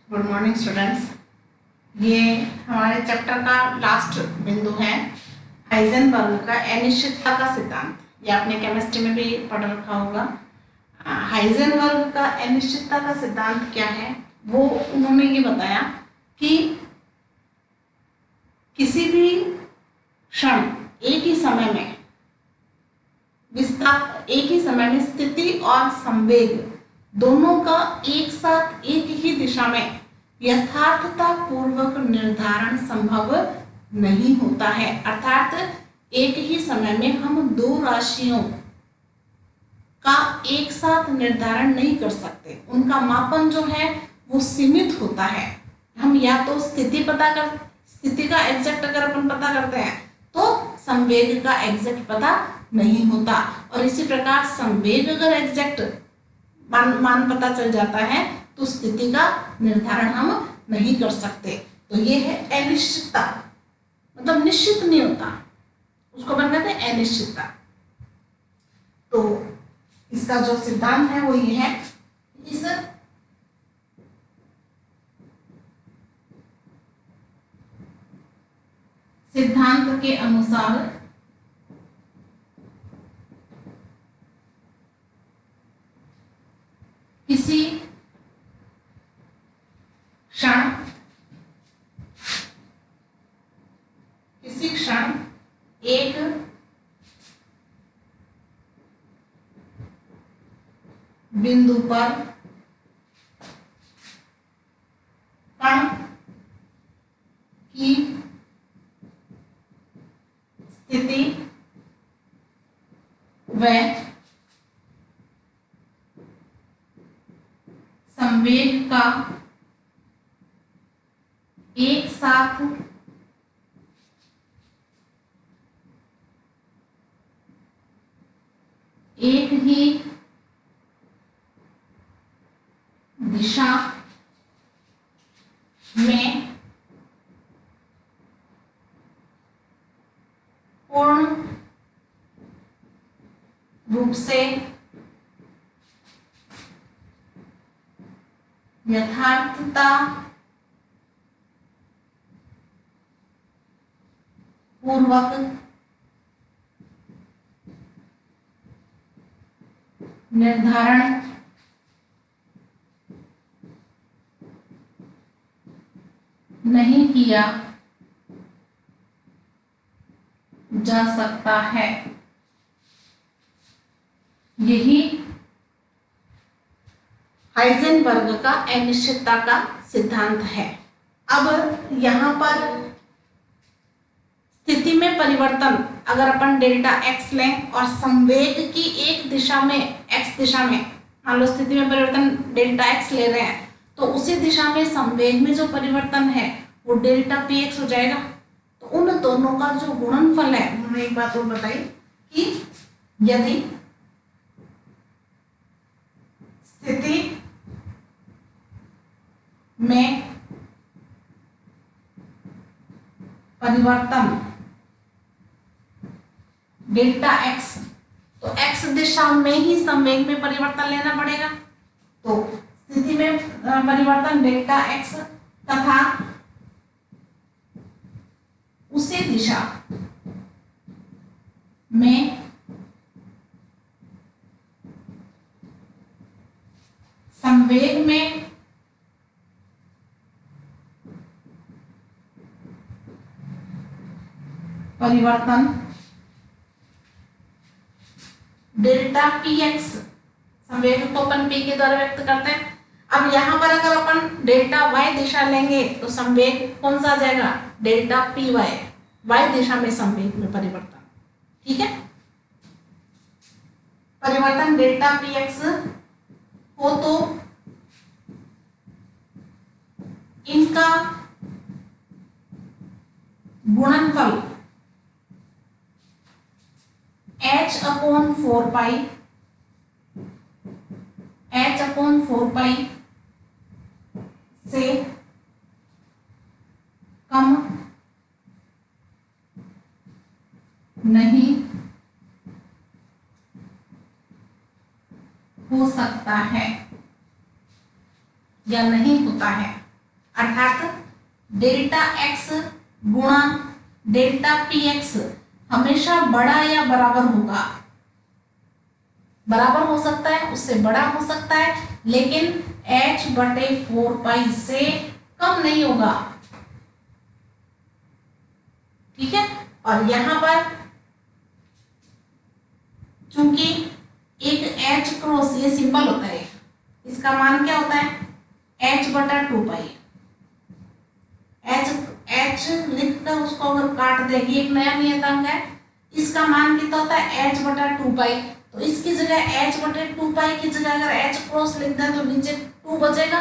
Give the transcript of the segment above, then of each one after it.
Good morning students. ये हमारे chapter का लास्ट बिंदु है हाइजेनबर्ग का अनिश्चितता का सिद्धांत। ये आपने केमिस्ट्री में भी पढ़ रखा होगा। हाइजेनबर्ग का अनिश्चितता का सिद्धांत क्या है, वो उन्होंने ये बताया कि किसी भी क्षण एक ही समय में स्थिति और संवेग दोनों का एक साथ एक ही दिशा में यथार्थता पूर्वक निर्धारण संभव नहीं होता है। अर्थात एक ही समय में हम दो राशियों का एक साथ निर्धारण नहीं कर सकते। उनका मापन जो है वो सीमित होता है। हम या तो स्थिति का एग्जैक्ट अगर अपन पता करते हैं तो संवेग का एग्जैक्ट पता नहीं होता, और इसी प्रकार संवेग अगर एग्जैक्ट मान पता चल जाता है तो स्थिति का निर्धारण हम नहीं कर सकते। तो ये है अनिश्चितता, मतलब निश्चित नहीं होता, उसको अपन कहते हैं अनिश्चितता। तो इसका जो सिद्धांत है वो ये है, इस सिद्धांत के अनुसार किसी क्षण एक बिंदु पर कण की स्थिति व संवेग का एक साथ एक ही दिशा में पूर्ण रूप से यथार्थता पूर्वक निर्धारण नहीं किया जा सकता है। यही हाइजेनबर्ग का अनिश्चितता का सिद्धांत है। अब यहाँ पर स्थिति में परिवर्तन अगर अपन डेल्टा एक्स लें और संवेग की एक दिशा में एक्स दिशा में, मान लो स्थिति में परिवर्तन डेल्टा एक्स ले रहे हैं, तो उसी दिशा में संवेग में जो परिवर्तन है वो डेल्टा पी एक्स हो जाएगा। तो उन दोनों का जो गुणनफल है, उन्होंने एक बात और बताई कि यदि स्थिति में परिवर्तन डेल्टा एक्स, तो एक्स दिशा में ही संवेग में परिवर्तन लेना पड़ेगा। तो स्थिति में परिवर्तन डेल्टा एक्स तथा उसी दिशा में संवेग में परिवर्तन डेल्टा पी एक्स, संवेग को अपन पी के द्वारा व्यक्त करते हैं। अब यहाँ पर अगर अपन डेल्टा वाई दिशा लेंगे तो संवेग कौन सा आ जाएगा, डेल्टा पी वाई, वाई दिशा में संवेग में परिवर्तन। ठीक है, परिवर्तन डेल्टा पी एक्स हो तो इनका गुणनफल h/4 पाई से कम नहीं हो सकता है या नहीं होता है। अर्थात डेल्टा एक्स गुणा डेल्टा पी एक्स हमेशा बड़ा या बराबर होगा। बराबर हो सकता है, उससे बड़ा हो सकता है, लेकिन h/4 से कम नहीं होगा। ठीक है, और यहां पर चूंकि एक h क्रॉस ये सिंबल होता है, इसका मान क्या होता है h/2 h लिखकर उसको अगर काट देगी, एक नया नियतांक है, इसका मान कितना होता है h/2। तो इसकी जगह h/2 की जगह अगर h क्रॉस लिख दें तो नीचे 2 बचेगा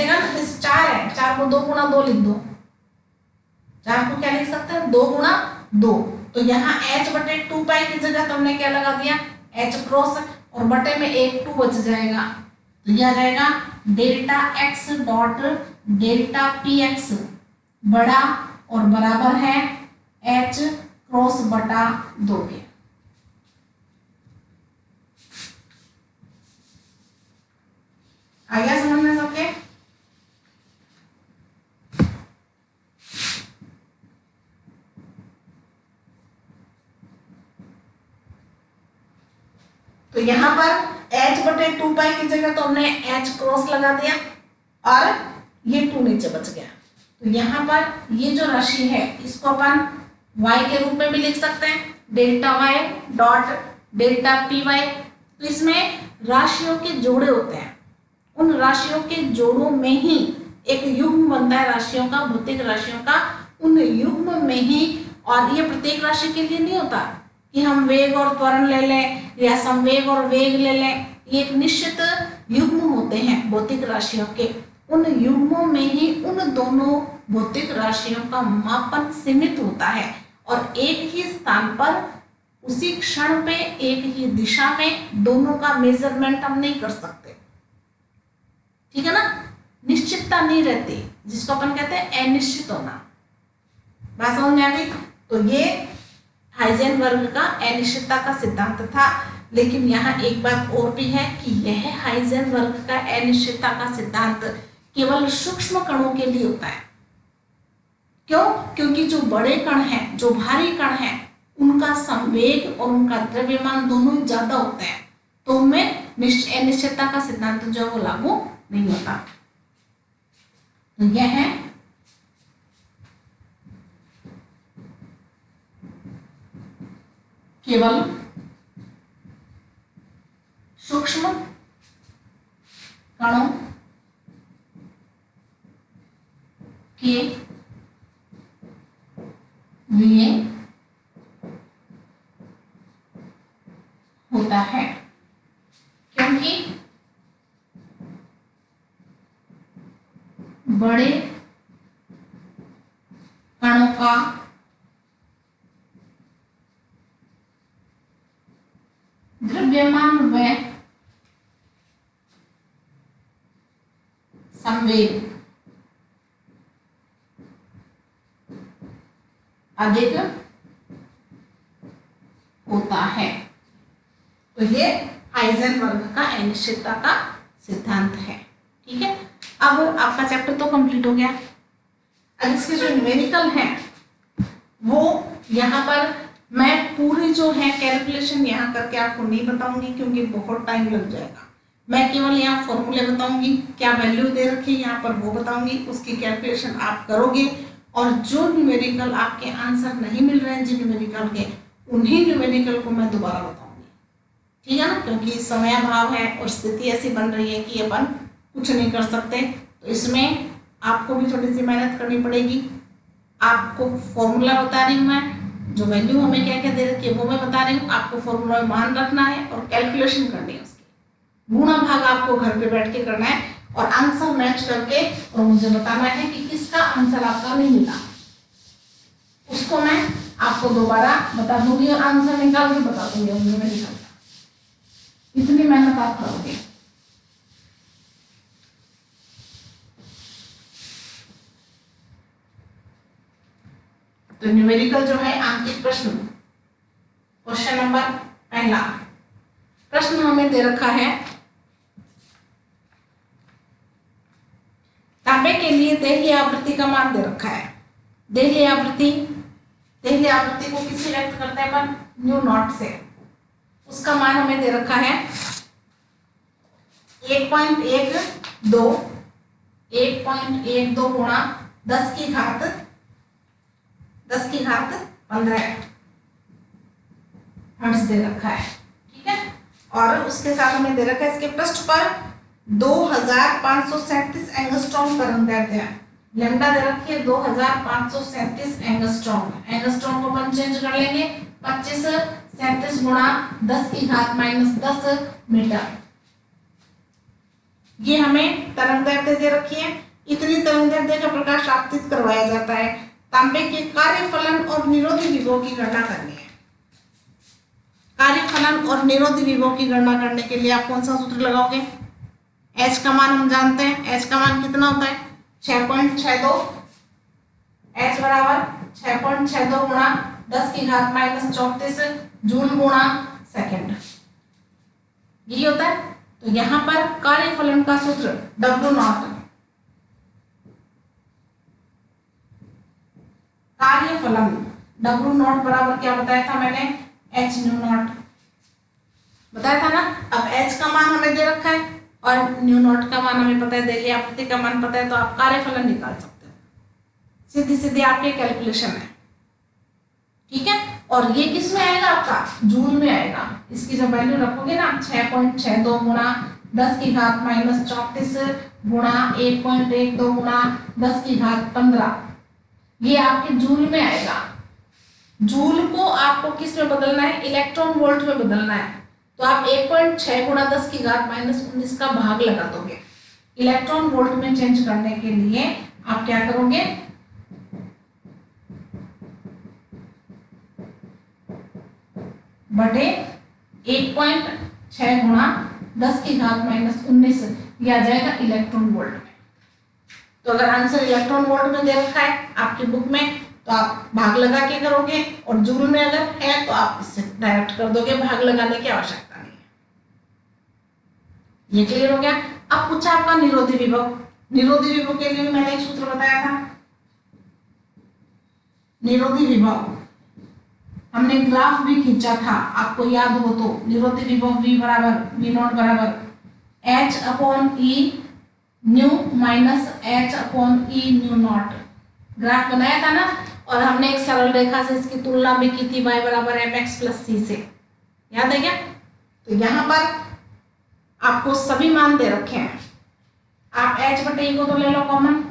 ना। इस 4 है, 4 को 2 गुणा 2 लिख दो। 4 को क्या लिख सकते हैं 2 गुणा 2। तो यहाँ h/2 की जगह तुमने क्या लगा दिया h क्रॉस, और बटे में एक 2 बच जाएगा। तो यह आ जाएगा delta x dot delta P x बड़ा और बराबर है h क्रॉस बटा 2 के। आ गया समझ में सबके? तो यहाँ पर h/2 की जगह तो हमने h क्रॉस लगा दिया और ये 2 नीचे बच गया। तो यहाँ पर ये जो राशि है इसको अपन y के रूप में भी लिख सकते हैं, delta y dot delta P Y. तो इसमें राशियों के जोड़े होते हैं, उन राशियों के जोड़ों में ही एक युग्म बनता है राशियों का, भौतिक राशियों का। उन युग्म में ही, और ये प्रत्येक राशि के लिए नहीं होता कि हम वेग और त्वरण ले लें या संवेग और वेग ले लें। ये एक निश्चित युग्म होते हैं भौतिक राशियों के। उन युग्मों में ही उन दोनों भौतिक राशियों का मापन सीमित होता है और एक ही स्थान पर उसी क्षण पे एक ही दिशा में दोनों का मेजरमेंट हम नहीं कर सकते। ठीक है ना, निश्चितता नहीं रहती, जिसको अपन कहते हैं अनिश्चित होना। बात समझ में आ गई? तो ये हाइजेनबर्ग का अनिश्चितता का सिद्धांत था। लेकिन यहाँ एक बात और भी है कि यह हाइजेनबर्ग का अनिश्चितता का सिद्धांत केवल सूक्ष्म कणों के लिए होता है। क्यों? क्योंकि जो बड़े कण हैं, जो भारी कण हैं, उनका संवेग और उनका द्रव्यमान दोनों ही ज्यादा होते हैं, तो उनमें अनिश्चितता का सिद्धांत जो है वो लागू नहीं होता। तो यह है केवल सूक्ष्म कणों के लिए होता है, क्योंकि बड़े कणों का द्रव्यमान व संवेग अधिक होता है। तो ये हाइजेनबर्ग का अनिश्चितता का सिद्धांत है। ठीक है, अब आपका चैप्टर तो कंप्लीट हो गया। अब इसके जो न्यूमेरिकल हैं वो यहाँ पर मैं पूरी जो है कैलकुलेशन यहाँ करके आपको नहीं बताऊंगी, क्योंकि बहुत टाइम लग जाएगा। मैं केवल यहाँ फॉर्मूले बताऊंगी, क्या वैल्यू दे रखी है यहाँ पर वो बताऊंगी, उसकी कैलकुलेशन आप करोगे। और जो न्यूमेरिकल आपके आंसर नहीं मिल रहे हैं जिन न्यूमेरिकल के, उन्हीं न्यूमेरिकल को मैं दोबारा बताऊंगी। ठीक है ना, क्योंकि समय अभाव है और स्थिति ऐसी बन रही है कि अपन कुछ नहीं कर सकते। तो इसमें आपको भी थोड़ी सी मेहनत करनी पड़ेगी। आपको फॉर्मूला बता रही हूँ मैं, जो वैल्यू हमें क्या क्या दे रखी है वो मैं बता रही हूँ। आपको फॉर्मूला में मान रखना है और कैलकुलेशन करनी है उसकी। गुणा भाग आपको घर पे बैठ के करना है और आंसर मैच करके और मुझे बताना है कि किसका आंसर आपका नहीं मिला। उसको मैं आपको दोबारा बता दूंगी और आंसर निकाल के बता दूंगी। मैं निकालता, इतनी मेहनत आप करोगे। तो न्यूमेरिकल जो है आंतरिक प्रश्न, क्वेश्चन नंबर पहला प्रश्न हमें दे रखा है, तांबे के लिए देहली आवृत्ति का मान दे रखा है। देहली आवृत्ति को किससे व्यक्त करते हैं अपन? न्यू नॉट से। उसका मान हमें दे रखा है 1.12 गुणा 10 की घात 15 हर्ट्ज दे रखा है। ठीक है, और उसके साथ हमें दे रखा है इसके पृष्ठ पर 2537 एंगस्ट्रॉम तरंगदैर्ध्य है। लैम्डा दे रखी है 2537 एंगस्ट्रॉम। एंगस्ट्रॉम को अपन चेंज कर लेंगे 25 37 गुणा 10 की घात -10 मीटर। ये हमें तरंगदैर्ध्य दे रखी है। इतनी तरंगदैर्ध्य का प्रकाश आपतित करवाया जाता है। तांबे के कार्यफलन और निरोधी विभव की गणना करनी है। कार्यफलन और निरोधी विभव की गणना करने के लिए आप कौन सा सूत्र लगाओगे? H का मान हम जानते हैं। H का मान कितना होता है? 6.62। H बराबर 6.62 गुणा 10 की घात -34 जूल गुणा सेकेंड, यही होता है। तो यहां पर कार्यफलन का सूत्र W नॉट, कार्यफलन W नॉट बराबर क्या बताया था मैंने? H न्यू नॉट बताया था ना। अब H का मान हमें दे रखा है और न्यू नॉट का मान हमें पता है, देहली आवृत्ति का मान पता है, तो आप कार्यफलन निकाल सकते हो। सीधी सीधी आपकी कैलकुलेशन है। ठीक है, और ये किस में आएगा? आपका जूल में आएगा। इसकी जब वैल्यू रखोगे ना 6.62 गुणा 10 की घात -34 गुणा 1.12 गुणा 10 की घात 15, ये आपके जूल में आएगा। जूल को आपको किस में बदलना है? इलेक्ट्रॉन वोल्ट में बदलना है। तो आप 1.6 गुणा 10 की घात -19 का भाग लगा दोगे। इलेक्ट्रॉन वोल्ट में चेंज करने के लिए आप क्या करोगे? बटे 1.6 गुणा 10 की घात -19, यह आ जाएगा इलेक्ट्रॉन वोल्ट में। तो अगर आंसर इलेक्ट्रॉन वोल्ट में दे रखा है आपकी बुक में, तो आप भाग लगा के करोगे, और जूल में अगर है तो आप इससे डायरेक्ट कर दोगे, भाग लगाने की आवश्यकता नहीं है। ये क्लियर हो गया। अब पूछा आपका निरोधी विभव। निरोधी विभव के लिए मैंने एक सूत्र बताया था। निरोधी विभव हमने ग्राफ भी खींचा था, आपको याद हो तो। निरोधी विभव V नॉट बराबर H/E new minus H/E new not, graph बनाया था ना। और हमने एक सरल रेखा से इसकी तुलना भी की थी, y बराबर mx + c से, याद है क्या? तो यहाँ पर आपको सभी मान दे रखे हैं। आप H/E को तो ले लो कॉमन,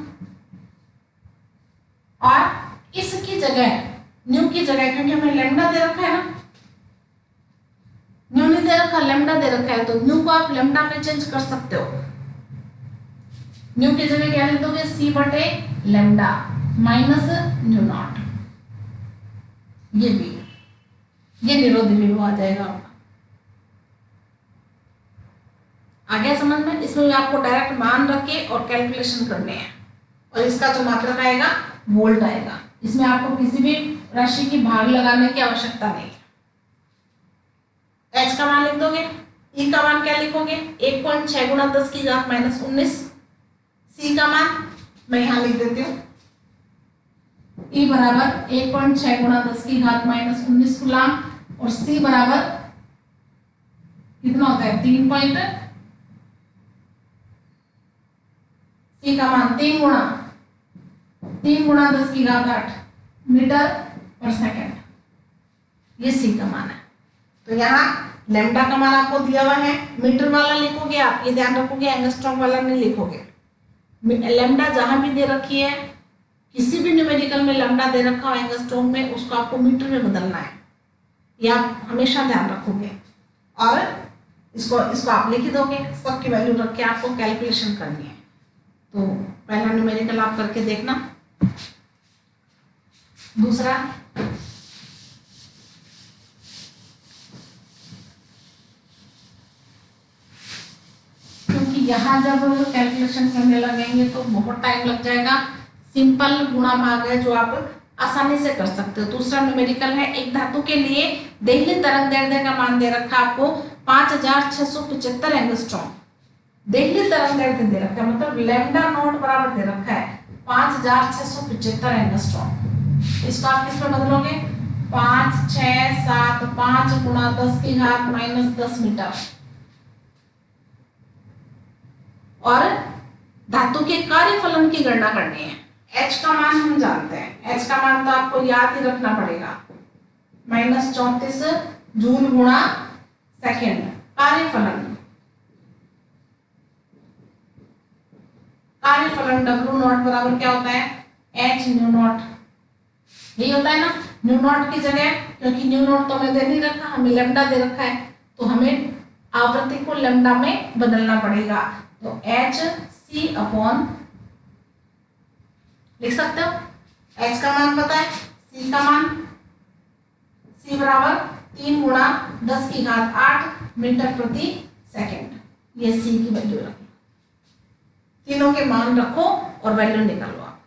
और इसकी जगह न्यू की जगह, क्योंकि हमें लैम्डा दे रखा है ना, न्यू नहीं दे रखा, लैम्डा दे रखा है, तो न्यू को आप लैम्डा में चेंज कर सकते हो। न्यू की जगह क्या लिख दोगे? C/लैम्डा माइनस न्यू नॉट। ये निरोधी विभव आ जाएगा आपका। आ गया समझ में? इसमें आपको डायरेक्ट मान रख के और कैलकुलेशन करने हैं, और इसका जो मात्रक आएगा वोल्ट आएगा। इसमें आपको किसी भी राशि की भाग लगाने की आवश्यकता नहीं है। H का मान लिख दोगे, E का मान क्या लिखोगे? 1.6 गुणा 10 की घात -19। C का मान मैं यहां लिख देती हूँ, E बराबर 1.6 गुणा 10 की घात -19 कूलाम, और C बराबर कितना होता है? 3 C का मान 3 गुणा 10 की घात 8 मीटर पर सेकेंड, ये C का मान है। तो यहाँ लैम्डा का मान आपको दिया हुआ है, मीटर वाला लिखोगे आप, ये ध्यान रखोगे, एंगस्ट्रॉम वाला नहीं लिखोगे। लैम्डा जहां भी दे रखी है, किसी भी न्यूमेरिकल में लैम्डा दे रखा हो एंगस्ट्रॉम में, उसको आपको मीटर में बदलना है, ये आप हमेशा ध्यान रखोगे। और इसको आप लिख दोगे, सबकी वैल्यू रख के आपको कैलकुलेशन करनी है। तो पहला न्यूमेरिकल आप करके देखना। दूसरा, क्योंकि यहाँ जब कैलकुलेशन करने लगेंगे तो बहुत टाइम लग जाएगा। सिंपल गुणा भाग है जो आप आसानी से कर सकते हो। दूसरा न्यूमेरिकल है, एक धातु के लिए देहली तरंगदैर्ध्य का मान दे रखा आपको 5675 एंगस्ट्रॉम। देखिए तरंगदैर्घ्य दे रखा है, मतलब लैम्डा नॉट बराबर दे रखा है 5675 एंगस्ट्रॉम। इसको आप किस में बदलोगे? 5675 गुणा 10 की घात माइनस 10 मीटर। और धातु के कार्यफलन की गणना करनी है। H का मान हम जानते हैं, H का मान तो आपको याद ही रखना पड़ेगा, -34 जूल गुणा सेकेंड। कार्यफलन W नॉट बराबर क्या होता है? H new not. यही होता है ना, न्यू नॉट की जगह, क्योंकि न्यू नॉट तो हमें दे नहीं रखा, हमें लैम्डा दे रखा है, तो हमें आवृत्ति को लैम्डा में बदलना पड़ेगा। तो H C अपॉन, लिख सकते हो, H का मान पता है, C का मान, C बराबर 3 गुणा 10 की घात 8 मीटर प्रति सेकेंड। ये C की वैल्यू रखो, तीनों के मान रखो और वैल्यू निकालो आप।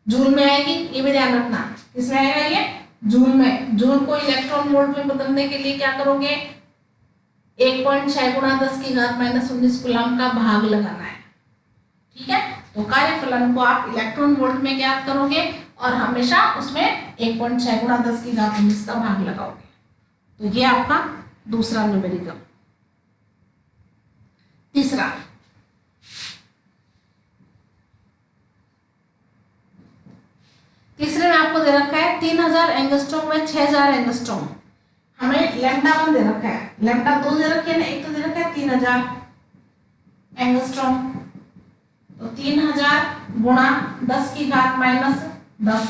जूल में आएगी, ये भी ध्यान रखना। किसमें आएगा ये? जूल में। जूल को इलेक्ट्रॉन वोल्ट में बदलने के लिए क्या करोगे? 1.6 गुणा 10 की घात माइनस 19 कूलम का भाग लगाना है। ठीक है, तो कार्यफलन को आप इलेक्ट्रॉन वोल्ट में ज्ञात करोगे और हमेशा उसमें 1.6 गुणा 10 की घात 19 का भाग लगाओगे। तो ये आपका दूसरा न्यूमेरिकल। तीसरा, तीसरे में आपको दे रखा है 3000 एंगस्ट्रॉम में 6000 एंगस्ट्रॉम। हमें लैम्डा 1 दे रखा है, लैम्डा 2 दे रखी है ना, एक तो दे रखा है 3000 एंगस्ट्रॉम। तो 3000 गुणा 10 की घात माइनस 10,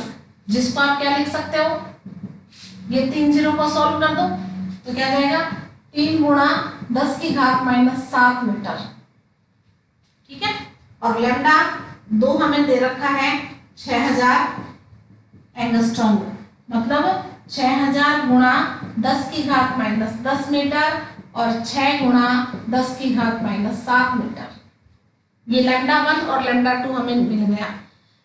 जिसको आप क्या लिख सकते हो? ये 3 जीरो को सॉल्व कर दो तो क्या जाएगा? 3 गुणा 10 की घात माइनस 7 मीटर। ठीक है, और लैम्डा 2 हमें दे रखा है 6000 एंगस्ट्रॉम, मतलब 6000 गुणा 10 की घात माइनस 10 मीटर और 6 गुणा 10 की घात माइनस 7 मीटर। ये लैम्डा 1 और लैम्डा 2 हमें मिल गया।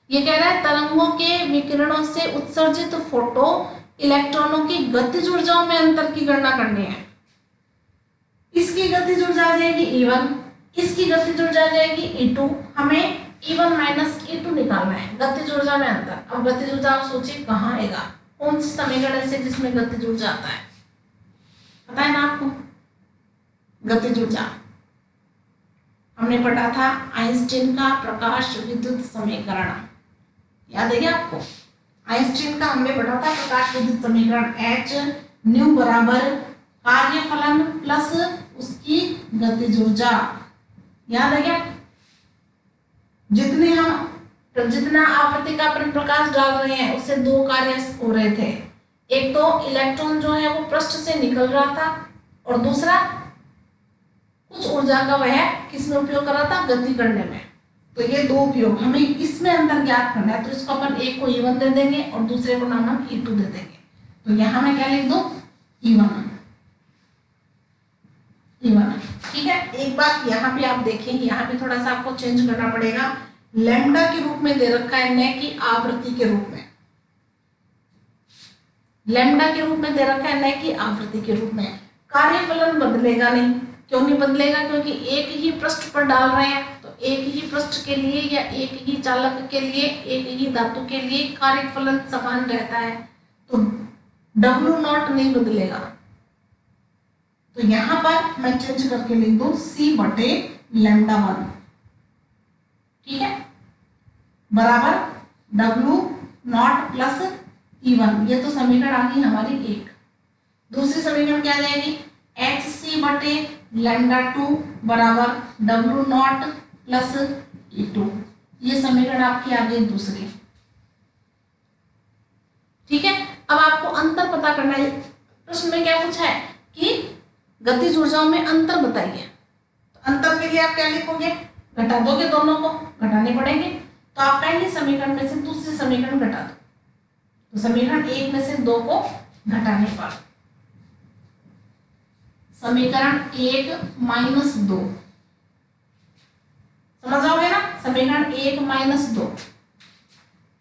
ये कह रहा है तरंगों के विकिरणों से उत्सर्जित फोटो इलेक्ट्रॉनों की गतिज ऊर्जाओं में अंतर की गणना करनी है। इसकी गतिज ऊर्जा आ जाएगी E1, इसकी गतिज ऊर्जा आ जाएगी E2। हमें E1 माइनस E2 निकालना है, गतिज ऊर्जा में अंतर। अब गतिज ऊर्जा आप सोचिए कहाँ आएगा, कौन सी समीकरण ऐसे जिसमें गतिज ऊर्जा आता है? पता है ना आपको? गतिज ऊर्जा हमने पढ़ा था आइंस्टीन का प्रकाश विद्युत समीकरण, याद है क्या आपको? आइंस्टीन का हमने पढ़ा था प्रकाश विद्युत समीकरण, H न्यू बराबर कार्यफलन प्लस उसकी गतिज ऊर्जा, याद है क्या? जितना आवृत्ति का अपन प्रकाश डाल रहे हैं उससे दो कार्य हो रहे थे। एक तो इलेक्ट्रॉन जो है वो पृष्ठ से निकल रहा था और दूसरा कुछ ऊर्जा का वह किसमें उपयोग कर रहा था? गति करने में। तो ये दो उपयोग, हमें इसमें अंतर ज्ञात करना है, तो इसको अपन एक को E1 दे देंगे और दूसरे को नाम हम E2 दे देंगे। तो यहाँ मैं क्या लिख दूं? E1। ठीक है, एक बात यहाँ पे आप देखें, यहाँ पे थोड़ा सा आपको चेंज करना पड़ेगा। लैम्डा के रूप में दे रखा है, न कि आवृत्ति के रूप में। लैम्डा के रूप में दे रखा है, न कि आवृत्ति के रूप में। कार्यफलन बदलेगा नहीं। क्यों नहीं बदलेगा? क्योंकि एक ही पृष्ठ पर डाल रहे हैं, तो एक ही पृष्ठ के लिए या एक ही चालक के लिए, एक ही धातु के लिए कार्यफलन समान रहता है, तो W नॉट नहीं बदलेगा। तो यहां पर मैं चेंज करके लिख दूं C बटे लैम्डा 1, ठीक है, बराबर W नॉट प्लस E1। ये तो समीकरण आ गई हमारी एक। दूसरी समीकरण क्या आ जाएगी? HC बटे लैम्डा 2 बराबर W नॉट प्लस E2। ये समीकरण आपकी आ गई दूसरी। ठीक है, अब आपको अंतर पता करना है। प्रश्न में क्या पूछा है कि गतिज ऊर्जाओं में अंतर बताइए। तो अंतर के लिए आप क्या लिखोगे? घटा दोगे, दोनों को घटाने पड़ेंगे। तो आप पहली समीकरण में से दूसरी समीकरण घटा दो, तो समीकरण 1 में से 2 को घटाने पर समीकरण 1 माइनस 2, समझ आओगे ना? समीकरण 1 माइनस 2,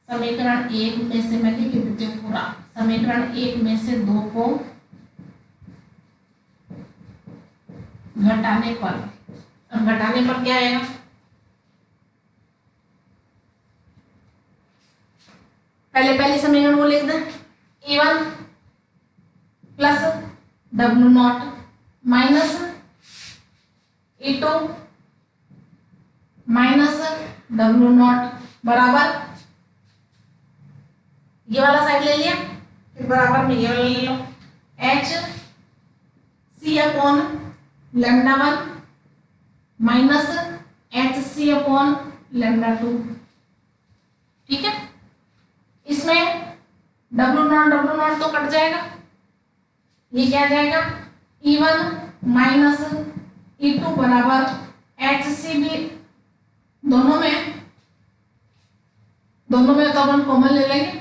समीकरण 1 में से मैं लिख देती हूँ पूरा। समीकरण 1 में से 2 को घटाने पर अब घटाने पर क्या आएगा, पहले समीकरण को लिख दें, E1 plus W0 minus E2 minus W0 बराबर, ये वाला साइड ले लिया, फिर बराबर में ये वाला ले लो, H C upon lambda 1 minus H C upon lambda 2। ठीक है, इसमें W0 तो कट जाएगा, ये क्या आ जाएगा, E1 माइनस E2 बराबर HC भी दोनों में तो अपन कॉमन ले लेंगे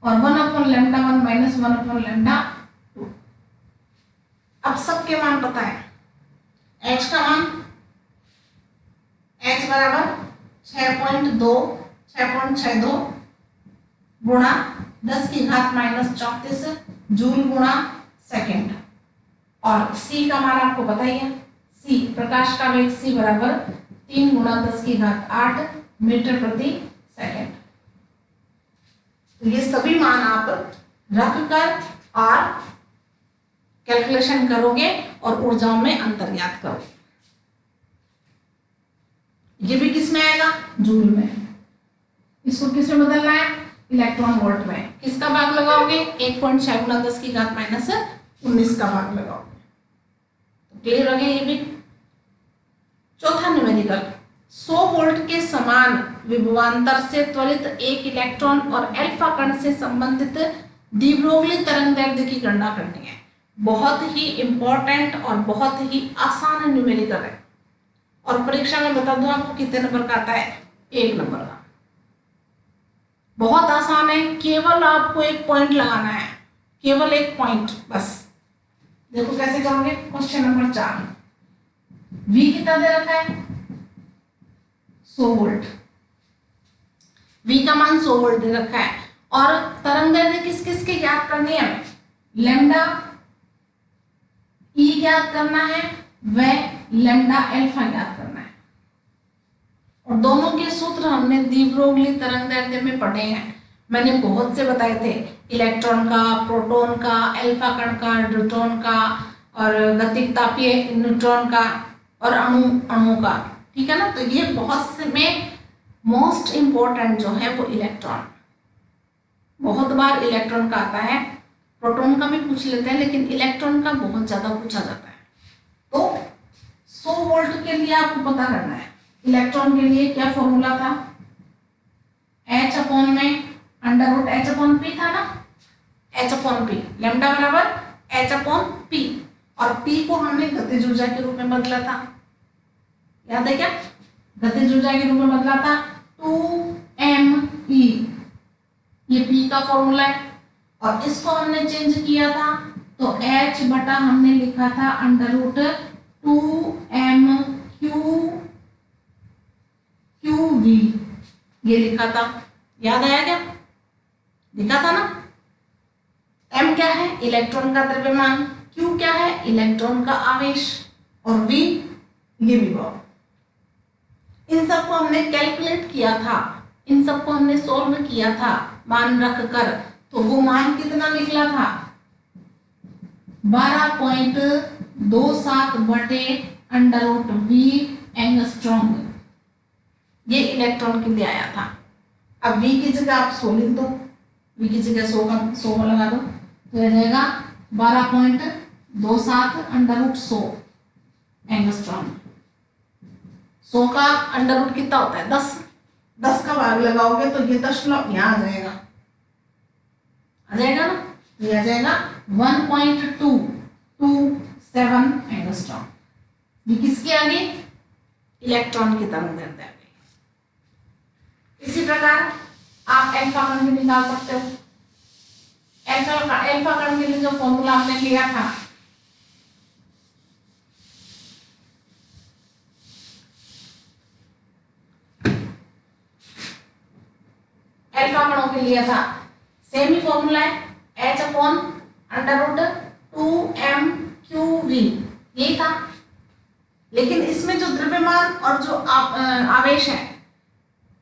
और 1 upon lambda 1 minus 1 upon lambda 2। अब सबके मान पता है, H का मान H बराबर 6.62 गुणा 10 की घात माइनस 34 जूल गुणा सेकेंड, और C का मान आपको पता ही है, C प्रकाश का वेग C बराबर 3 गुणा 10 की घात 8 मीटर प्रति सेकेंड। तो ये सभी मान आप रख कर और कैलकुलेशन करोगे और ऊर्जाओं में अंतर ज्ञात करोगे। ये भी किस में आएगा, जूल में। इसको किस में बदलना है, इलेक्ट्रॉन वोल्ट में। किसका भाग लगाओगे, 1.6 गुणा 10 की घात माइनस 19 का भाग लगाओगे। तो क्लियर हो गया ये भी। चौथा न्यूमेरिकल, 100 वोल्ट के समान विभवांतर से त्वरित एक इलेक्ट्रॉन और अल्फा कण से संबंधित डी ब्रोगली तरंगदैर्ध्य की गणना करनी है। बहुत ही इंपॉर्टेंट और बहुत ही आसान न्यूमेरिकल है, और परीक्षा में बता दूं आपको कितने नंबर का आता है, 1 नंबर का। बहुत आसान है, केवल आपको एक पॉइंट लगाना है, केवल एक पॉइंट बस। देखो कैसे करोगे, क्वेश्चन नंबर 4, V कितना दे रखा है, 100 वोल्ट। V का मान 100 वोल्ट दे रखा है, और तरंगदैर्ध्य किस किस के ज्ञात करनी है, लैम्डा E ज्ञात करना है, व लैम्डा अल्फा ज्ञात करना है। और दोनों के सूत्र हमने डी ब्रोगली तरंगदैर्ध्य में पढ़े हैं, मैंने बहुत से बताए थे, इलेक्ट्रॉन का, प्रोटॉन का, अल्फा कण का, ड्यूट्रॉन का, और गतिक तापीय न्यूट्रॉन का, और अणु का। ठीक है ना। तो ये बहुत से में मोस्ट इंपॉर्टेंट जो है वो इलेक्ट्रॉन, बहुत बार इलेक्ट्रॉन का आता है, प्रोटॉन का भी पूछ लेते हैं, लेकिन इलेक्ट्रॉन का बहुत ज्यादा पूछा जाता है। तो 100 वोल्ट के लिए आपको पता करना है, इलेक्ट्रॉन के लिए क्या फॉर्मूला था, H अपॉन में under root H upon P था ना, H अपॉन P, लैम्डा बराबर H अपॉन P, और P को हमने गतिज ऊर्जा के रूप में बदला था, याद है क्या, गतिज ऊर्जा के रूप में बदला था 2me, ये P का फॉर्मूला है। और इसको हमने चेंज किया था, तो H बटा हमने लिखा था अंडर रूट 2m3qv, ये लिखा था, याद आया क्या, लिखा था ना। m क्या है, इलेक्ट्रॉन का द्रव्यमान, q क्या है, इलेक्ट्रॉन का आवेश, और v ये विभव। इन सबको हमने कैलकुलेट किया था, इन सबको हमने सोल्व किया था मान रख कर, तो वो मान कितना निकला था, 12.27 बटे अंडर रूट v एंगस्ट्रॉम, ये इलेक्ट्रॉन के लिए आया था। अब v की जगह आप 100 लिख दो, v की जगह 100 लगा दो, तो यह जाएगा 12.27 अंडर रूट 100 एंगस्ट्रॉम। 100 का अंडर रूट कितना होता है, 10 का भाग लगाओगे तो ये दशमलव यहाँ आ जाएगा ना, ये आ जाएगा 1.227 एंगस्ट्रॉम। ये किसके आगे, इलेक्ट्रॉन की तरंगदैर्ध्य आगे। इसी प्रकार आप अल्फा कण भी निकाल सकते हो। अल्फा कण के लिए जो फॉर्मूला हमने लिया था, अल्फा कणों के लिए था, सेम ही फॉर्मूला है, H upon under root 2m3v, यही था। लेकिन इसमें जो द्रव्यमान और जो आवेश है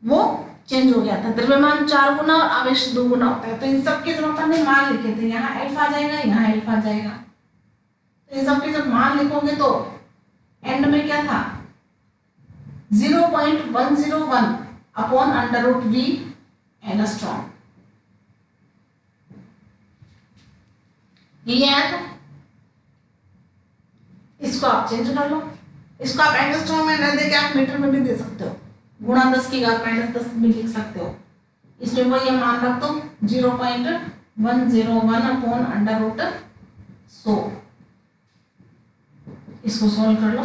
वो चेंज हो गया था। द्रव्यमान 4 गुना और आवेश 2 गुना होता है। तो इन सब के जब अपन ने मान लिखे थे, यहाँ एल्फा आ जाएगा, यहाँ एल्फा आ जाएगा, तो इन सब के जब मान लिखोगे तो एंड में क्या था 0.101 upon under root V angstrom. ये आया था। इसको आप चेंज कर लो, इसको आप एंगस्ट्रॉम में न दे के आप मीटर में भी दे सकते हो, गुणा 10 की घात -10 भी लिख सकते हो। इसमें वो ये मान रख दो 0.101 अपॉन अंडर रूट 100। इसको सॉल्व कर लो,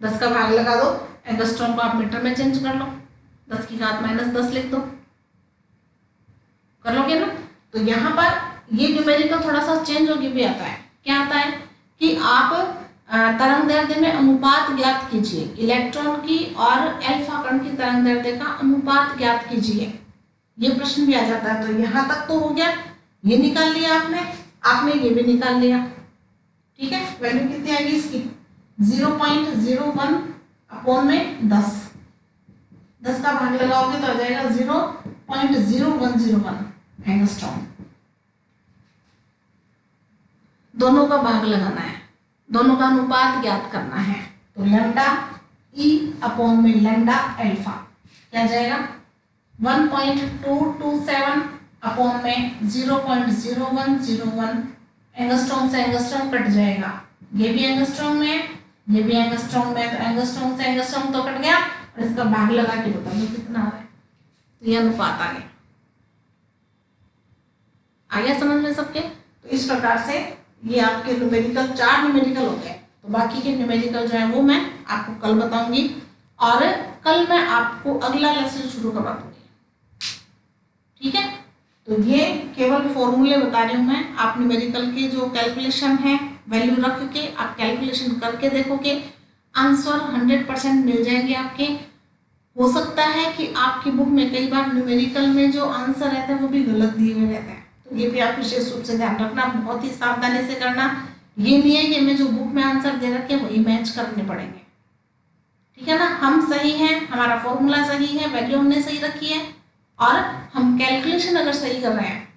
10 का भाग लगा दो, एंगस्ट्रॉम को आप मीटर में चेंज कर लो, 10 की घात -10 लिख दो, कर लोगे ना। तो यहाँ पर ये न्यूमेरिकल थोड़ा सा चेंज होके भी आता है। क्या आता है कि आप तरंग दैर्ध्य में अनुपात ज्ञात कीजिए, इलेक्ट्रॉन की और अल्फा कण की तरंग दैर्ध्य का अनुपात ज्ञात कीजिए, ये प्रश्न भी आ जाता है। तो यहाँ तक तो हो गया, ये निकाल लिया आपने ये भी निकाल लिया, ठीक है। वैल्यू कितनी आएगी इसकी 0.01 अपॉन में 10 का भाग लगाओगे तो आ जाएगा 0.0101 एंगस्ट्रॉम। दोनों का भाग लगाना है, दोनों का अनुपात ज्ञात करना है। तो लैम्डा ई अपॉन में लैम्डा अल्फा क्या जाएगा 1.227 अपॉन में 0.0101 एंगस्ट्रॉम से एंगस्ट्रॉम कट जाएगा। ये भी एंगस्ट्रॉम में, ये भी एंगस्ट्रॉम में, तो एंगस्ट्रॉम से एंगस्ट्रॉम तो कट गया और इसका भाग लगा के बता दो कितना है। तो ये अनुपात आ गया समझ में सबके। तो इस प्रकार से ये आपके न्यूमेरिकल 4 न्यूमेरिकल हो गए। तो बाकी के न्यूमेरिकल जो है वो मैं आपको कल बताऊंगी और कल मैं आपको अगला लेसन शुरू करवा दूंगी, ठीक है। तो ये केवल फॉर्मूले बता रही हूँ मैं, आप न्यूमेरिकल के जो कैलकुलेशन है वैल्यू रख के आप कैलकुलेशन करके देखोगे, आंसर 100% मिल जाएंगे आपके। हो सकता है कि आपकी बुक में कई बार न्यूमेरिकल में जो आंसर रहते हैं वो भी गलत दिए हुए रहते हैं, तो ये भी आप विशेष रूप से ध्यान रखना, बहुत ही सावधानी से करना। ये नहीं है कि हमें जो बुक में आंसर दे रखे वही मैच करने पड़ेंगे, ठीक है ना। हम सही हैं, हमारा फॉर्मूला सही है, वैल्यू हमने सही रखी है और हम कैलकुलेशन अगर सही कर रहे हैं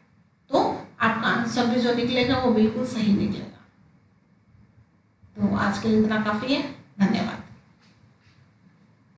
तो आपका आंसर भी जो निकलेगा वो बिल्कुल सही निकलेगा। तो आज के लिए इतना काफ़ी है, धन्यवाद।